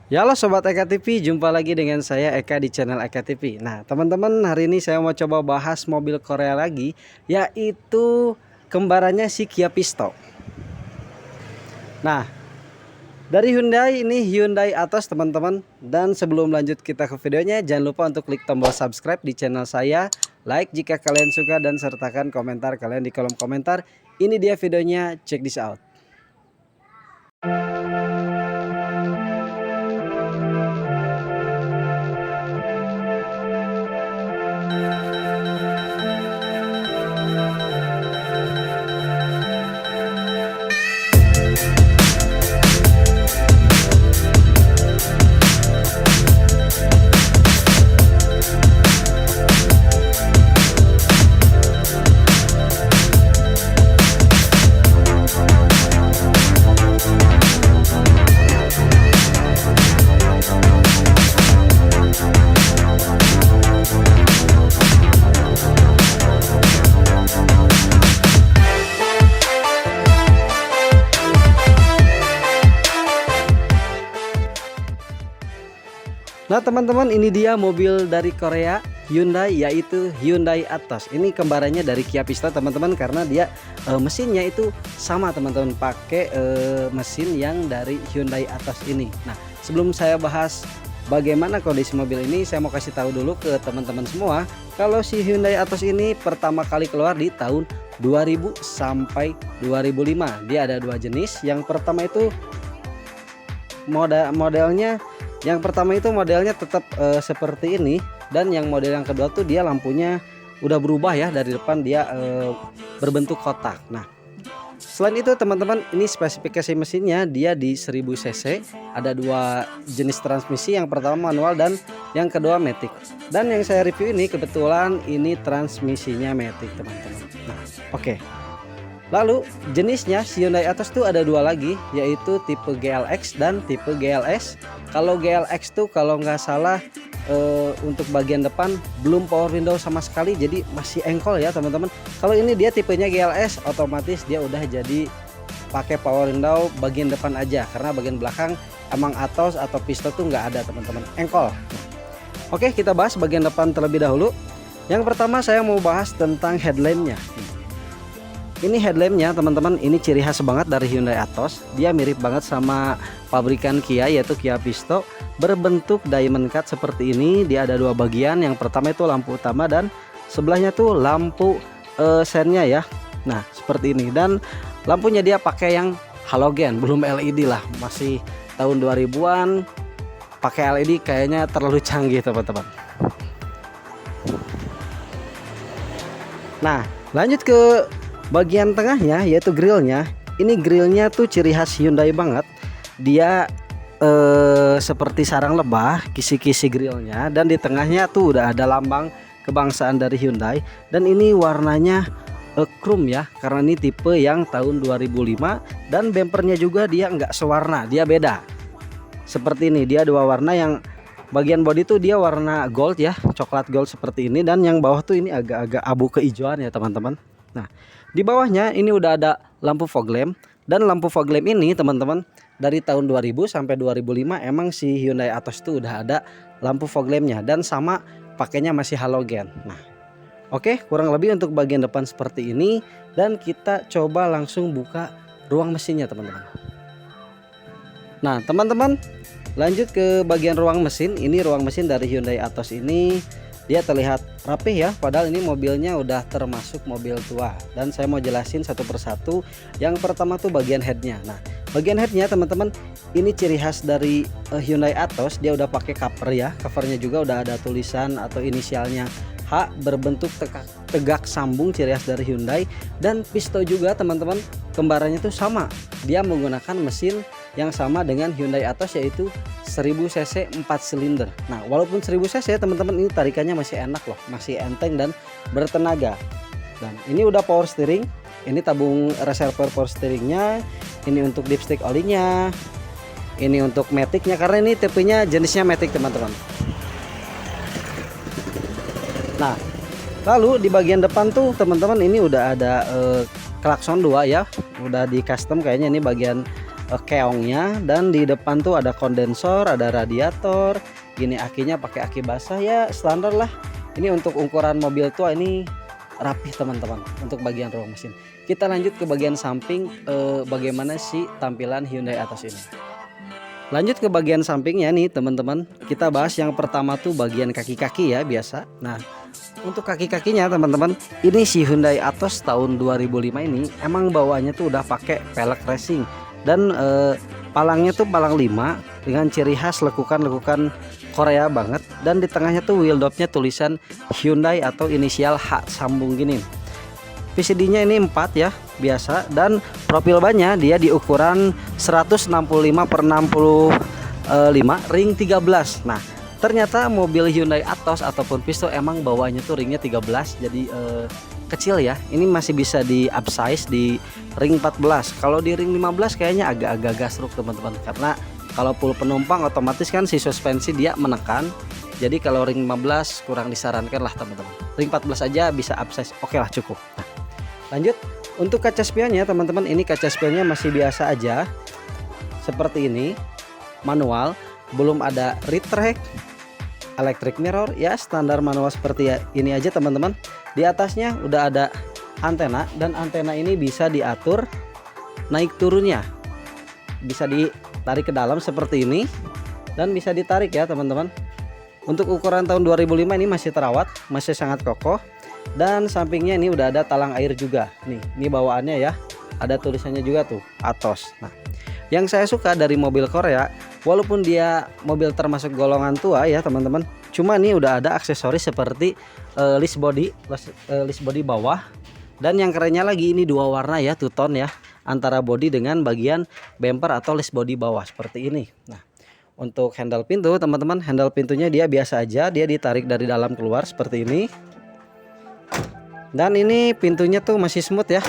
Ya halo Sobat Eka TV, jumpa lagi dengan saya Eka di channel Eka TV. Nah teman-teman, hari ini saya mau coba bahas mobil Korea lagi, yaitu kembarannya si Kia Pisto. Nah dari Hyundai, ini Hyundai Atos teman-teman. Dan sebelum lanjut kita ke videonya, jangan lupa untuk klik tombol subscribe di channel saya, like jika kalian suka, dan sertakan komentar kalian di kolom komentar. Ini dia videonya, check this out. Nah teman-teman, ini dia mobil dari Korea Hyundai, yaitu Hyundai Atos. Ini kembarannya dari Kia Pisto teman-teman, karena dia mesinnya itu sama teman-teman, pakai mesin yang dari Hyundai Atos ini. Nah sebelum saya bahas bagaimana kondisi mobil ini, saya mau kasih tahu dulu ke teman-teman semua kalau si Hyundai Atos ini pertama kali keluar di tahun 2000 sampai 2005. Dia ada dua jenis. Yang pertama itu modelnya tetap seperti ini, dan yang model yang kedua tuh dia lampunya udah berubah ya, dari depan dia berbentuk kotak. Nah selain itu teman-teman, ini spesifikasi mesinnya dia di 1000 cc, ada dua jenis transmisi, yang pertama manual dan yang kedua matic. Dan yang saya review ini kebetulan ini transmisinya matic teman-teman. Nah oke. Lalu jenisnya Hyundai Atos tuh ada dua lagi, yaitu tipe GLX dan tipe GLS. Kalau GLX tuh kalau nggak salah untuk bagian depan belum power window sama sekali, jadi masih engkol ya teman-teman. Kalau ini dia tipenya GLS, otomatis dia udah jadi pakai power window bagian depan aja, karena bagian belakang emang Atos atau Pisto tuh nggak ada teman-teman, engkol. Oke, kita bahas bagian depan terlebih dahulu. Yang pertama saya mau bahas tentang headlampnya. Ini headlampnya teman-teman, ini ciri khas banget dari Hyundai Atos. Dia mirip banget sama pabrikan Kia, yaitu Kia Pisto, berbentuk diamond cut seperti ini. Dia ada dua bagian, yang pertama itu lampu utama dan sebelahnya tuh lampu sennya ya. Nah seperti ini, dan lampunya dia pakai yang halogen, belum LED lah, masih tahun 2000-an. Pakai LED kayaknya terlalu canggih teman-teman. Nah lanjut ke bagian tengahnya, yaitu grillnya. Ini grillnya tuh ciri khas Hyundai banget. Dia seperti sarang lebah, kisi-kisi grillnya, dan di tengahnya tuh udah ada lambang kebangsaan dari Hyundai. Dan ini warnanya chrome ya, karena ini tipe yang tahun 2005. Dan bempernya juga dia nggak sewarna, dia beda. Seperti ini, dia dua warna. Yang bagian bodi tuh dia warna gold ya, coklat gold seperti ini, dan yang bawah tuh ini agak-agak abu keijoan ya teman-teman. Nah di bawahnya ini udah ada lampu fog lamp, dan lampu fog lamp ini teman-teman dari tahun 2000 sampai 2005 emang si Hyundai Atos tuh udah ada lampu fog lampnya, dan sama pakainya masih halogen. Nah oke, kurang lebih untuk bagian depan seperti ini, dan kita coba langsung buka ruang mesinnya teman-teman. Nah teman-teman, lanjut ke bagian ruang mesin. Ini ruang mesin dari Hyundai Atos ini dia terlihat rapih ya, padahal ini mobilnya udah termasuk mobil tua. Dan saya mau jelasin satu persatu. Yang pertama tuh bagian headnya. Nah bagian headnya teman-teman, ini ciri khas dari Hyundai Atos. Dia udah pakai cover ya, covernya juga udah ada tulisan atau inisialnya H berbentuk tegak sambung, ciri khas dari Hyundai. Dan Pisto juga teman-teman, kembarannya tuh sama, dia menggunakan mesin yang sama dengan Hyundai Atos, yaitu 1000 cc 4 silinder. Nah walaupun 1000 cc teman-teman, ini tarikannya masih enak loh, masih enteng dan bertenaga. Dan ini udah power steering, ini tabung reservoir power steeringnya, ini untuk dipstick olinya, ini untuk maticnya, karena ini tipenya jenisnya matic teman-teman. Nah lalu di bagian depan tuh teman-teman, ini udah ada klakson 2 ya, udah di custom kayaknya. Ini bagian keongnya, dan di depan tuh ada kondensor, ada radiator. Ini akinya pakai aki basah ya, standar lah. Ini untuk ukuran mobil tua ini rapih teman-teman untuk bagian ruang mesin. Kita lanjut ke bagian samping, bagaimana sih tampilan Hyundai Atos ini. Lanjut ke bagian sampingnya nih teman-teman, kita bahas yang pertama tuh bagian kaki-kaki ya biasa. Nah, untuk kaki-kakinya teman-teman, ini si Hyundai Atos tahun 2005 ini emang bawaannya tuh udah pakai pelek racing, dan palangnya tuh palang 5 dengan ciri khas lekukan-lekukan Korea banget, dan di tengahnya tuh wheel dopnya tulisan Hyundai atau inisial H sambung gini. PCD-nya ini 4 ya biasa, dan profil bannya dia di ukuran 165/65 ring 13. Nah, ternyata mobil Hyundai Atos ataupun Visto emang bawahnya tuh ringnya 13, jadi kecil ya. Ini masih bisa di upsize di ring 14. Kalau di ring 15 kayaknya agak-agak gasruk teman-teman, karena kalau full penumpang otomatis kan si suspensi dia menekan. Jadi kalau ring 15 kurang disarankan lah teman-teman. Ring 14 aja bisa upsize, oke lah cukup. Nah, lanjut untuk kaca spionnya teman-teman, ini kaca spionnya masih biasa aja seperti ini, manual, belum ada retract, electric mirror ya, standar manual seperti ini aja teman-teman. Di atasnya udah ada antena, dan antena ini bisa diatur naik turunnya, bisa ditarik ke dalam seperti ini dan bisa ditarik ya teman-teman. Untuk ukuran tahun 2005 ini masih terawat, masih sangat kokoh. Dan sampingnya ini udah ada talang air juga nih, ini bawaannya ya, ada tulisannya juga tuh Atos. Nah, yang saya suka dari mobil Korea, walaupun dia mobil termasuk golongan tua ya teman-teman, cuma ini udah ada aksesoris seperti list body bawah, dan yang kerennya lagi ini 2 warna ya, two tone ya, antara body dengan bagian bumper atau list body bawah seperti ini. Nah, untuk handle pintu teman-teman, handle pintunya dia biasa aja, dia ditarik dari dalam keluar seperti ini. Dan ini pintunya tuh masih smooth ya,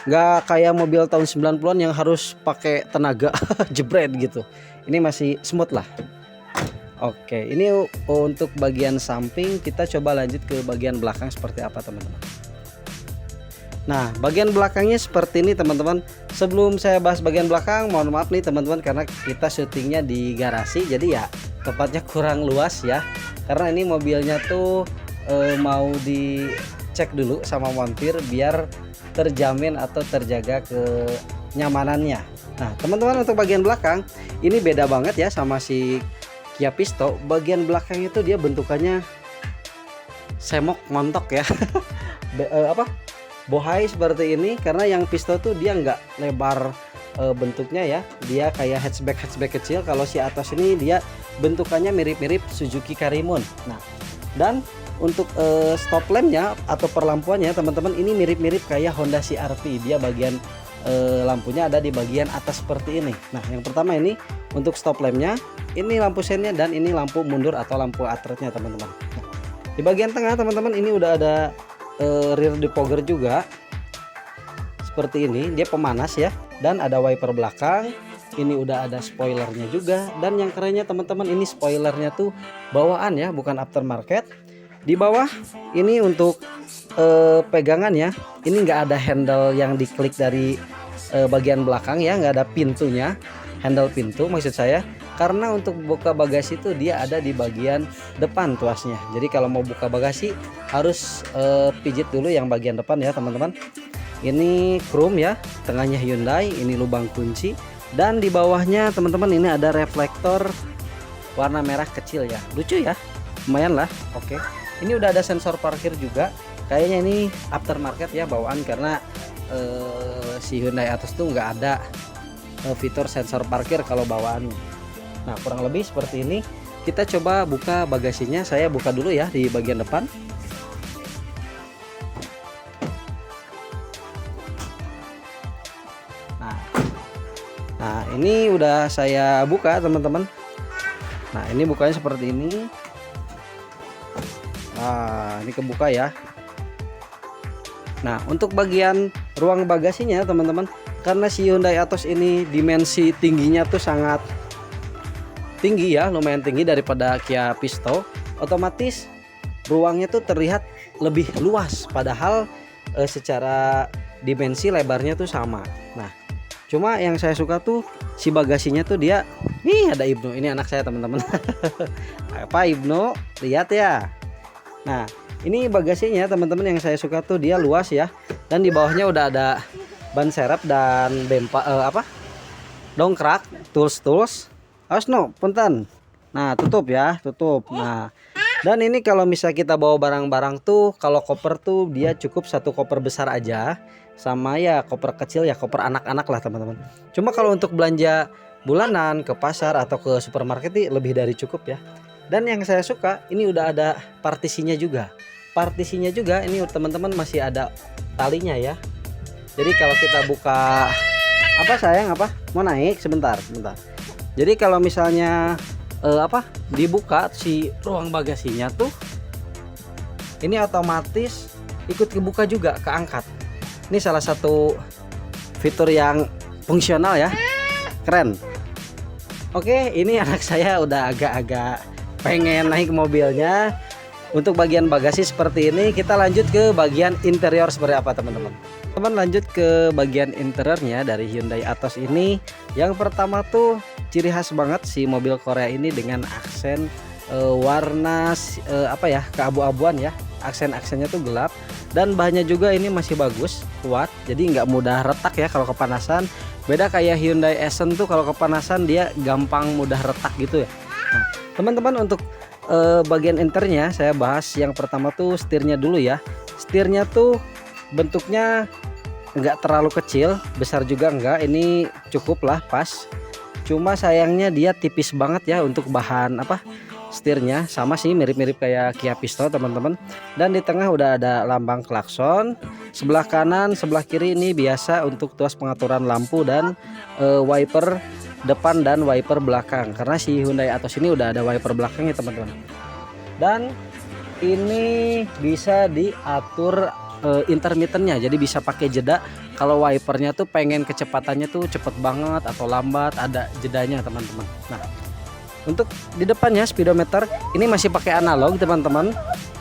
nggak kayak mobil tahun 90-an yang harus pakai tenaga jebret gitu. Ini masih smooth lah. Oke, ini untuk bagian samping. Kita coba lanjut ke bagian belakang seperti apa teman-teman. Nah, bagian belakangnya seperti ini teman-teman. Sebelum saya bahas bagian belakang, mohon maaf nih teman-teman, karena kita syutingnya di garasi, jadi ya tempatnya kurang luas ya, karena ini mobilnya tuh mau dicek dulu sama montir biar terjamin atau terjaga kenyamanannya. Nah teman-teman, untuk bagian belakang ini beda banget ya sama si Kia Pisto. Bagian belakang itu dia bentukannya semok montok ya bohai seperti ini, karena yang Pisto tuh dia nggak lebar bentuknya ya, dia kayak hatchback kecil. Kalau si Atos ini dia bentukannya mirip-mirip Suzuki Karimun. Nah, dan untuk stop lampnya atau perlampuannya teman-teman, ini mirip-mirip kayak Honda CR-V. Dia bagian lampunya ada di bagian atas seperti ini. Nah, yang pertama ini untuk stop lampnya, ini lampu sennya, dan ini lampu mundur atau lampu atretnya teman-teman. Nah, di bagian tengah teman-teman ini udah ada rear defogger juga seperti ini, dia pemanas ya, dan ada wiper belakang. Ini udah ada spoilernya juga, dan yang kerennya teman-teman, ini spoilernya tuh bawaan ya, bukan aftermarket. Di bawah ini untuk pegangan ya, ini nggak ada handle yang diklik dari bagian belakang ya, nggak ada pintunya, handle pintu maksud saya, karena untuk buka bagasi itu dia ada di bagian depan tuasnya. Jadi kalau mau buka bagasi harus pijit dulu yang bagian depan ya teman-teman. Ini chrome ya, tengahnya Hyundai, ini lubang kunci, dan di bawahnya teman-teman ini ada reflektor warna merah kecil ya, lucu ya, lumayan lah. Oke, ini udah ada sensor parkir juga, kayaknya ini aftermarket ya bawaan, karena si Hyundai Atos tuh nggak ada fitur sensor parkir kalau bawaannya. Nah, kurang lebih seperti ini. Kita coba buka bagasinya, saya buka dulu ya di bagian depan. Nah, ini udah saya buka teman-teman. Nah, ini bukanya seperti ini. Nah, ini kebuka ya. Nah, untuk bagian ruang bagasinya teman-teman, karena si Hyundai Atos ini dimensi tingginya tuh sangat tinggi ya, lumayan tinggi daripada Kia Pisto, otomatis ruangnya tuh terlihat lebih luas, padahal secara dimensi lebarnya tuh sama. Nah, cuma yang saya suka tuh si bagasinya tuh dia, nih ada Ibnu, ini anak saya teman-teman. Apa Ibnu, lihat ya. Nah ini bagasinya teman-teman yang saya suka tuh dia luas ya, dan di bawahnya udah ada ban serep dan dongkrak, tools. Awas no, punten. Nah tutup ya, tutup. Nah dan ini kalau misal kita bawa barang-barang tuh, kalau koper tuh dia cukup satu koper besar aja, sama ya koper kecil ya koper anak-anak lah teman-teman. Cuma kalau untuk belanja bulanan ke pasar atau ke supermarket lebih dari cukup ya. Dan yang saya suka ini udah ada partisinya juga. Partisinya juga ini teman-teman masih ada talinya ya. Jadi kalau kita buka mau naik sebentar. Jadi kalau misalnya dibuka si ruang bagasinya tuh, ini otomatis ikut kebuka juga, keangkat. Ini salah satu fitur yang fungsional ya, keren. Oke, ini anak saya udah agak-agak pengen naik mobilnya. Untuk bagian bagasi seperti ini, kita lanjut ke bagian interior seperti apa teman-teman. Lanjut ke bagian interiornya dari Hyundai Atos ini. Yang pertama tuh ciri khas banget si mobil Korea ini dengan aksen warna keabu-abuan ya. Aksen-aksennya tuh gelap, dan bahannya juga ini masih bagus, kuat, jadi nggak mudah retak ya kalau kepanasan. Beda kayak Hyundai Accent tuh kalau kepanasan dia gampang mudah retak gitu ya. Nah teman-teman, untuk bagian internya saya bahas. Yang pertama tuh setirnya dulu ya. Setirnya tuh bentuknya nggak terlalu kecil, besar juga enggak, ini cukup lah pas. Cuma sayangnya dia tipis banget ya untuk bahan setirnya. Sama sih, mirip-mirip kayak Kia Pisto teman-teman. Dan di tengah udah ada lambang klakson. Sebelah kanan sebelah kiri ini biasa untuk tuas pengaturan lampu dan wiper depan dan wiper belakang, karena si Hyundai Atos ini udah ada wiper belakangnya teman-teman. Dan ini bisa diatur intermittennya, jadi bisa pakai jeda. Kalau wipernya tuh pengen kecepatannya tuh cepet banget atau lambat, ada jedanya teman-teman. Nah untuk di depannya speedometer ini masih pakai analog teman-teman,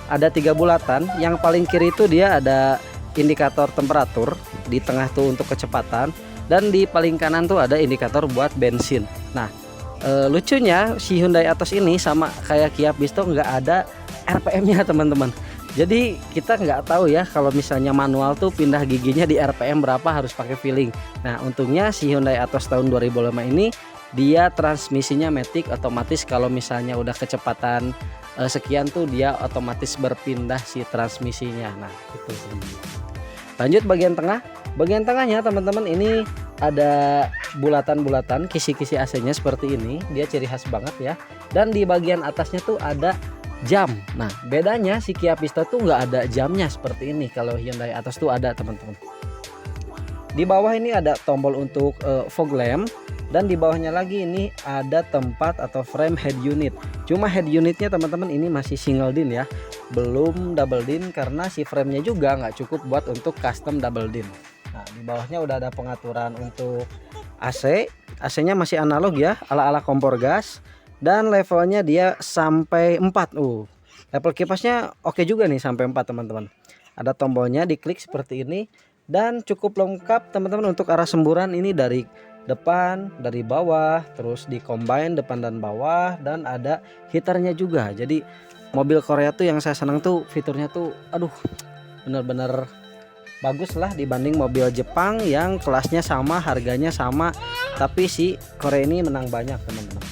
ada 3 bulatan. Yang paling kiri itu dia ada indikator temperatur, di tengah tuh untuk kecepatan, dan di paling kanan tuh ada indikator buat bensin. Nah lucunya si Hyundai Atos ini sama kayak Kia Pisto nggak ada RPM-nya teman-teman. Jadi kita nggak tahu ya kalau misalnya manual tuh pindah giginya di RPM berapa, harus pakai feeling. Nah untungnya si Hyundai Atos tahun 2005 ini dia transmisinya matic, otomatis kalau misalnya udah kecepatan sekian tuh dia otomatis berpindah si transmisinya. Nah itu. Lanjut bagian tengah. Bagian tengahnya teman-teman ini ada bulatan-bulatan kisi-kisi AC-nya seperti ini, dia ciri khas banget ya. Dan di bagian atasnya tuh ada jam. Nah bedanya si Kia Pisto tuh nggak ada jamnya seperti ini, kalau Hyundai Atos tuh ada teman-teman. Di bawah ini ada tombol untuk fog lamp, dan di bawahnya lagi ini ada tempat atau frame head unit. Cuma head unitnya teman-teman ini masih single din ya, belum double din, karena si framenya juga nggak cukup buat untuk custom double din. Nah di bawahnya udah ada pengaturan untuk AC. AC-nya masih analog ya, ala-ala kompor gas, dan levelnya dia sampai 4. Level kipasnya oke juga nih, sampai 4 teman-teman. Ada tombolnya, diklik seperti ini, dan cukup lengkap teman-teman untuk arah semburan ini dari depan, dari bawah, terus di combine depan dan bawah, dan ada heaternya juga. Jadi mobil Korea tuh yang saya senang tuh fiturnya tuh bener-bener bagus lah dibanding mobil Jepang yang kelasnya sama, harganya sama, tapi si Korea ini menang banyak teman-teman.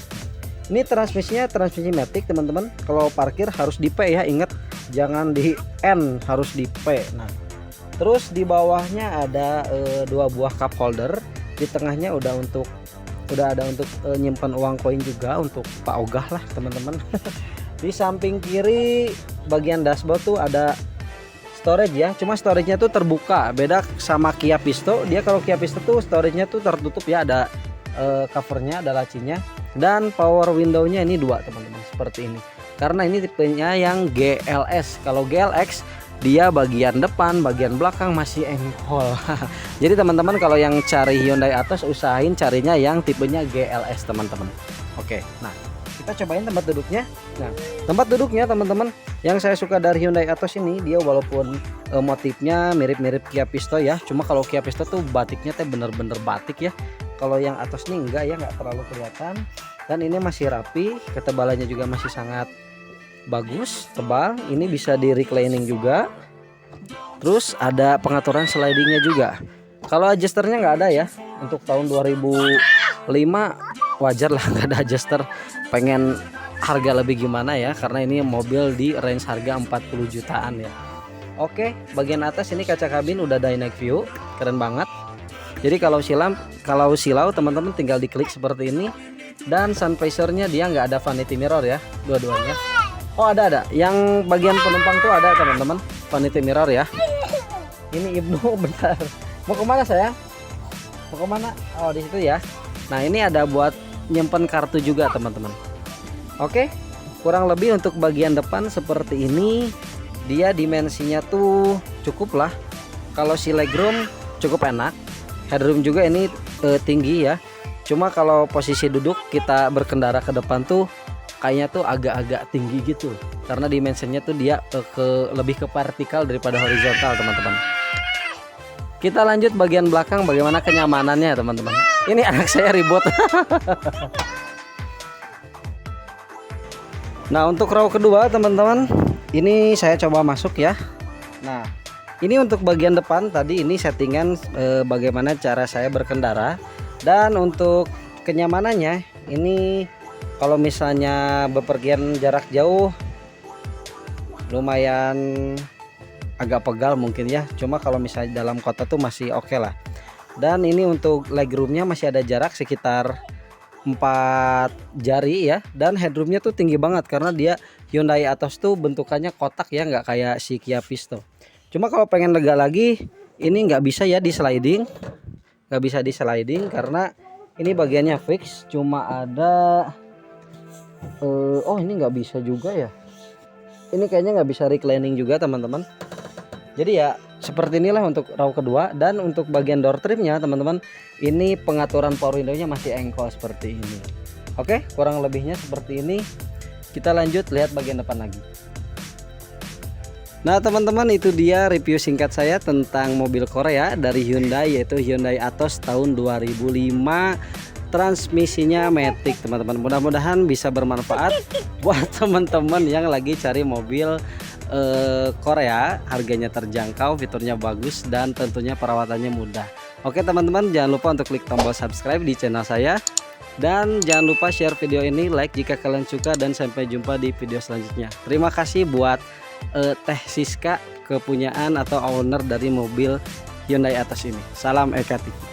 Ini transmisinya transmisi matic teman-teman. Kalau parkir harus di P ya, ingat jangan di N, harus di P. Nah terus di bawahnya ada 2 buah cup holder. Di tengahnya udah ada untuk nyimpan uang koin juga untuk Pak Ogah lah teman-teman. Di samping kiri bagian dashboard tuh ada storage ya, cuma storage-nya tuh terbuka. Beda sama Kia Pisto, dia kalau Kia Pisto tuh storage-nya tuh tertutup ya, ada covernya, ada lacinya. Dan power window-nya ini 2 teman-teman, seperti ini. Karena ini tipenya yang GLS. Kalau GLX dia bagian depan, bagian belakang masih engkol. Jadi teman-teman kalau yang cari Hyundai Atos usahain carinya yang tipenya GLS teman-teman. Oke, nah kita cobain tempat duduknya. Nah tempat duduknya teman-teman, yang saya suka dari Hyundai Atos ini, dia walaupun motifnya mirip-mirip Kia Pisto ya, cuma kalau Kia Pisto tuh batiknya teh bener-bener batik ya. Kalau yang Atos nih enggak ya, nggak terlalu kelihatan. Dan ini masih rapi, ketebalannya juga masih sangat bagus, tebal. Ini bisa di reclining juga. Terus ada pengaturan slidingnya juga. Kalau adjusternya nggak ada ya. Untuk tahun 2005 wajar lah nggak ada adjuster. Pengen harga lebih gimana ya, karena ini mobil di range harga 40 jutaan ya. Oke, bagian atas ini kaca kabin udah dynamic view, keren banget. Jadi kalau silau teman-teman tinggal diklik seperti ini. Dan sun visornya dia nggak ada vanity mirror ya, dua-duanya. Oh ada, yang bagian penumpang tuh ada teman-teman, vanity mirror ya. Ini Ibnu bentar, mau kemana sayang? Mau kemana? Oh di situ ya. Nah ini ada buat nyimpen kartu juga teman-teman. Oke, kurang lebih untuk bagian depan seperti ini. Dia dimensinya tuh cukup lah. Kalau si legroom cukup enak, headroom juga ini tinggi ya. Cuma kalau posisi duduk kita berkendara ke depan tuh kayaknya tuh agak-agak tinggi gitu, karena dimensinya tuh dia lebih ke vertikal daripada horizontal teman-teman. Kita lanjut bagian belakang, bagaimana kenyamanannya teman-teman. Ini anak saya ribut. Nah untuk row kedua teman-teman, ini saya coba masuk ya. Nah ini untuk bagian depan tadi ini settingan bagaimana cara saya berkendara. Dan untuk kenyamanannya ini kalau misalnya bepergian jarak jauh lumayan agak pegal mungkin ya. Cuma kalau misalnya dalam kota tuh masih oke lah. Dan ini untuk legroomnya masih ada jarak sekitar 4 jari ya. Dan headroomnya tuh tinggi banget karena dia Hyundai Atos tuh bentukannya kotak ya, nggak kayak si Kia Pisto. Cuma kalau pengen lega lagi ini nggak bisa ya di sliding, nggak bisa di sliding karena ini bagiannya fix. Cuma ada oh ini nggak bisa juga ya, ini kayaknya nggak bisa reclining juga teman-teman. Jadi ya seperti inilah untuk row kedua. Dan untuk bagian door trimnya teman-teman, ini pengaturan power window-nya masih engkol seperti ini. Oke, kurang lebihnya seperti ini. Kita lanjut lihat bagian depan lagi. Nah teman-teman, itu dia review singkat saya tentang mobil Korea dari Hyundai, yaitu Hyundai Atos tahun 2005. Transmisinya matic teman-teman. Mudah-mudahan bisa bermanfaat buat teman-teman yang lagi cari mobil Korea. Harganya terjangkau, fiturnya bagus, dan tentunya perawatannya mudah. Oke teman-teman, jangan lupa untuk klik tombol subscribe di channel saya. Dan jangan lupa share video ini, like jika kalian suka, dan sampai jumpa di video selanjutnya. Terima kasih buat Teh Siska, kepunyaan atau owner dari mobil Hyundai Atos ini. Salam Ekati.